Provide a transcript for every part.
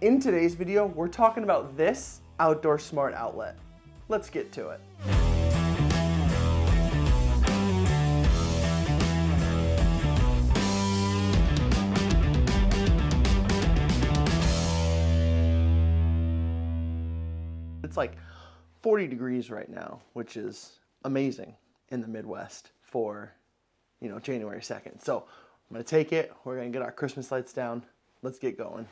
In today's video, we're talking about this outdoor smart outlet. Let's get to it. It's like 40 degrees right now, which is amazing in the Midwest for, January 2nd. So I'm gonna take it, we're gonna get our Christmas lights down. Let's get going.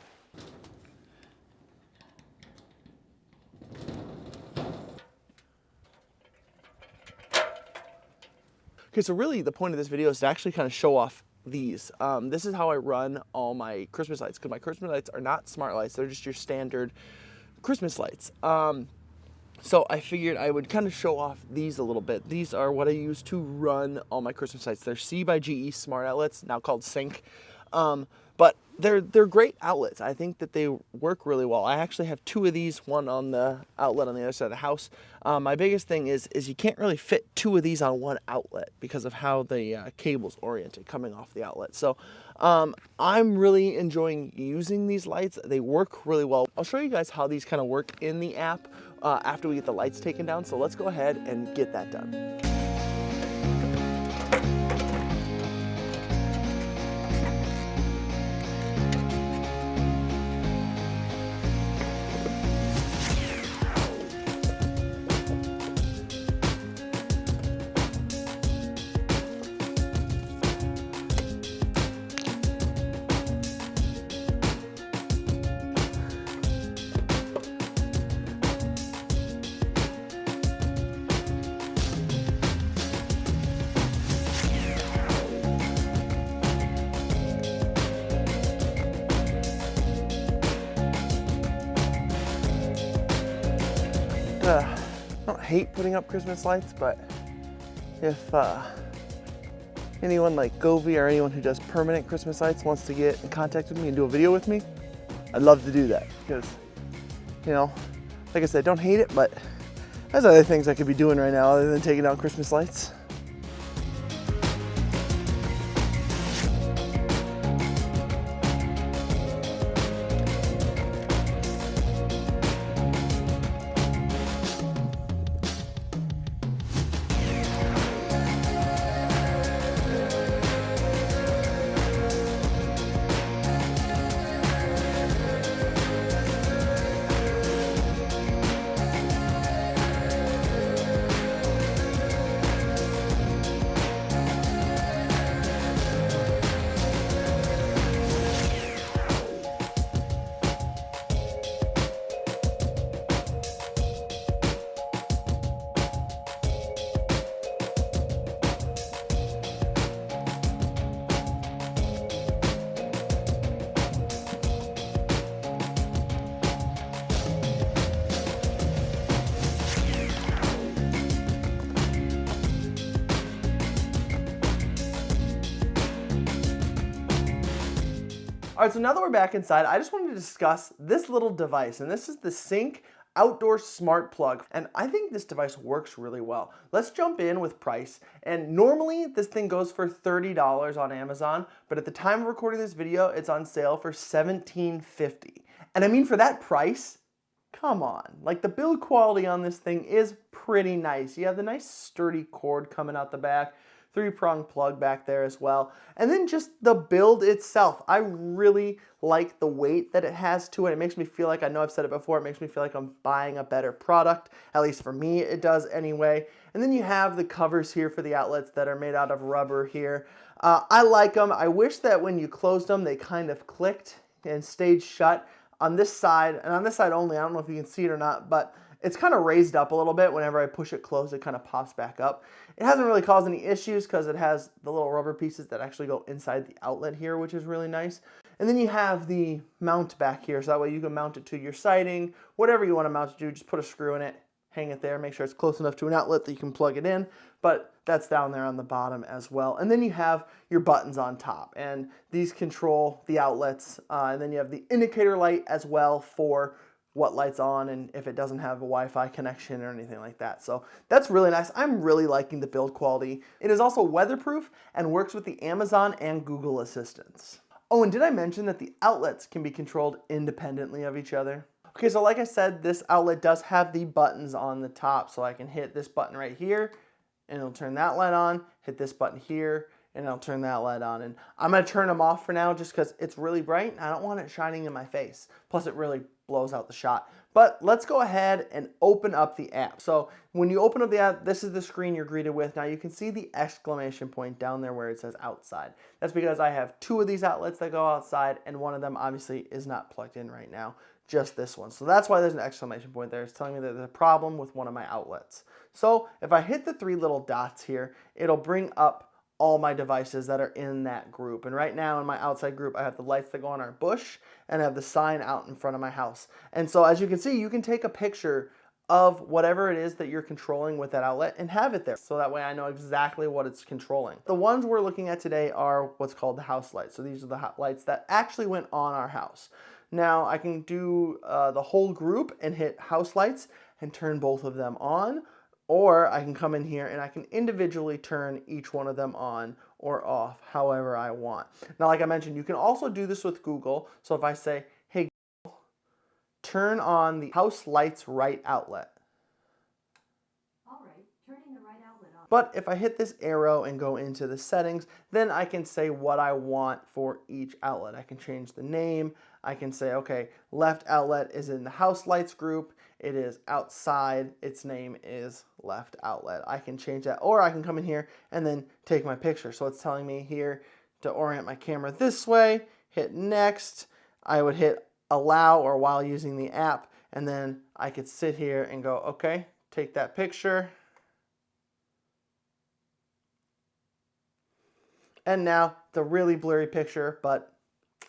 Okay, so really the point of this video is to actually kind of show off these. This is how I run all my Christmas lights, because my Christmas lights are not smart lights, they're just your standard Christmas lights. So I figured I would kind of show off these a little bit. These are what I use to run all my Christmas lights. They're C by GE smart outlets, now called Cync. But they're great outlets. I think that they work really well. I actually have two of these, one on the outlet on the other side of the house. My biggest thing is you can't really fit two of these on one outlet because of how the cable's oriented coming off the outlet. So I'm really enjoying using these lights. They work really well. I'll show you guys how these kind of work in the app after we get the lights taken down. So let's go ahead and get that done. I don't hate putting up Christmas lights, but if anyone like Govey or anyone who does permanent Christmas lights wants to get in contact with me and do a video with me, I'd love to do that because, like I said, don't hate it, but there's other things I could be doing right now other than taking down Christmas lights. All right, so now that we're back inside, I just wanted to discuss this little device, and this is the Cync Outdoor Smart Plug, and I think this device works really well. Let's jump in with price, and normally this thing goes for $30 on Amazon, but at the time of recording this video, it's on sale for $17.50. And I mean, for that price, come on, like the build quality on this thing is pretty nice. You have the nice sturdy cord coming out the back, 3-prong plug back there as well. And then just the build itself. I really like the weight that it has to it. It makes me feel like, I know I've said it before, it makes me feel like I'm buying a better product. At least for me, it does anyway. And then you have the covers here for the outlets that are made out of rubber here. I like them. I wish that when you closed them, they kind of clicked and stayed shut. On this side, and on this side only, I don't know if you can see it or not, but it's kind of raised up a little bit. Whenever I push it closed, it kind of pops back up. It hasn't really caused any issues because it has the little rubber pieces that actually go inside the outlet here, which is really nice. And then you have the mount back here, so that way you can mount it to your siding, whatever you want to mount it to, just put a screw in it, hang it there, make sure it's close enough to an outlet that you can plug it in, but that's down there on the bottom as well. And then you have your buttons on top, and these control the outlets, and then you have the indicator light as well for what light's on and if it doesn't have a Wi-Fi connection or anything like that. So that's really nice. I'm really liking the build quality. It is also weatherproof and works with the Amazon and Google assistants. Oh, and did I mention that the outlets can be controlled independently of each other? Okay, so like I said, this outlet does have the buttons on the top, so I can hit this button right here, and it'll turn that light on, hit this button here, and it'll turn that light on. And I'm gonna turn them off for now just because it's really bright, and I don't want it shining in my face. Plus, it really blows out the shot. But let's go ahead and open up the app. So when you open up the app, this is the screen you're greeted with. Now you can see the exclamation point down there where it says outside. That's because I have 2 of these outlets that go outside, and one of them obviously is not plugged in right now, just this one. So that's why there's an exclamation point there. It's telling me that there's a problem with one of my outlets. So if I hit the 3 little dots here, it'll bring up all my devices that are in that group. And right now in my outside group, I have the lights that go on our bush, and I have the sign out in front of my house. And so as you can see, you can take a picture of whatever it is that you're controlling with that outlet and have it there. So that way I know exactly what it's controlling. The ones we're looking at today are what's called the house lights. So these are the lights that actually went on our house. Now I can do the whole group and hit house lights and turn both of them on, or I can come in here and I can individually turn each one of them on or off however I want. Now, like I mentioned, you can also do this with Google. So if I say, hey, Google, turn on the house lights right outlet. All right, turning the right outlet on. But if I hit this arrow and go into the settings, then I can say what I want for each outlet. I can change the name. I can say, okay, left outlet is in the house lights group. It is outside. Its name is left outlet. I can change that, or I can come in here and then take my picture. So it's telling me here to orient my camera this way, hit next. I would hit allow or while using the app, and then I could sit here and go, okay, take that picture. And now it's a really blurry picture, but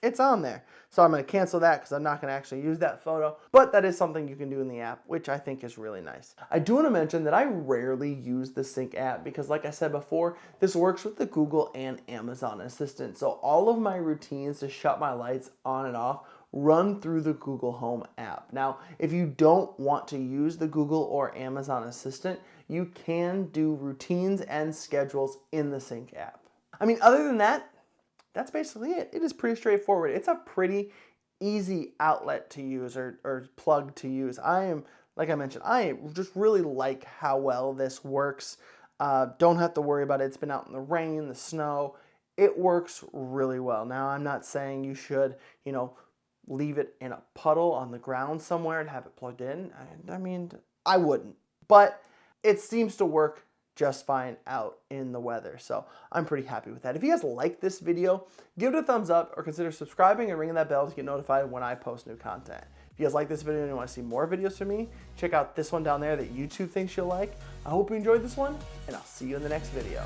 it's on there. So I'm going to cancel that because I'm not going to actually use that photo. But that is something you can do in the app, which I think is really nice. I do want to mention that I rarely use the Cync app because, like I said before, this works with the Google and Amazon Assistant. So all of my routines to shut my lights on and off run through the Google Home app. Now, if you don't want to use the Google or Amazon Assistant, you can do routines and schedules in the Cync app. I mean, other than that, that's basically it. It is pretty straightforward. It's a pretty easy outlet to use or plug to use. Like I mentioned, I just really like how well this works. Don't have to worry about it. It's been out in the rain, the snow. It works really well. Now, I'm not saying you should, leave it in a puddle on the ground somewhere and have it plugged in. I mean, I wouldn't. But it seems to work just fine out in the weather. So I'm pretty happy with that. If you guys like this video, give it a thumbs up or consider subscribing and ringing that bell to get notified when I post new content. If you guys like this video and you want to see more videos from me, check out this one down there that YouTube thinks you'll like. I hope you enjoyed this one, and I'll see you in the next video.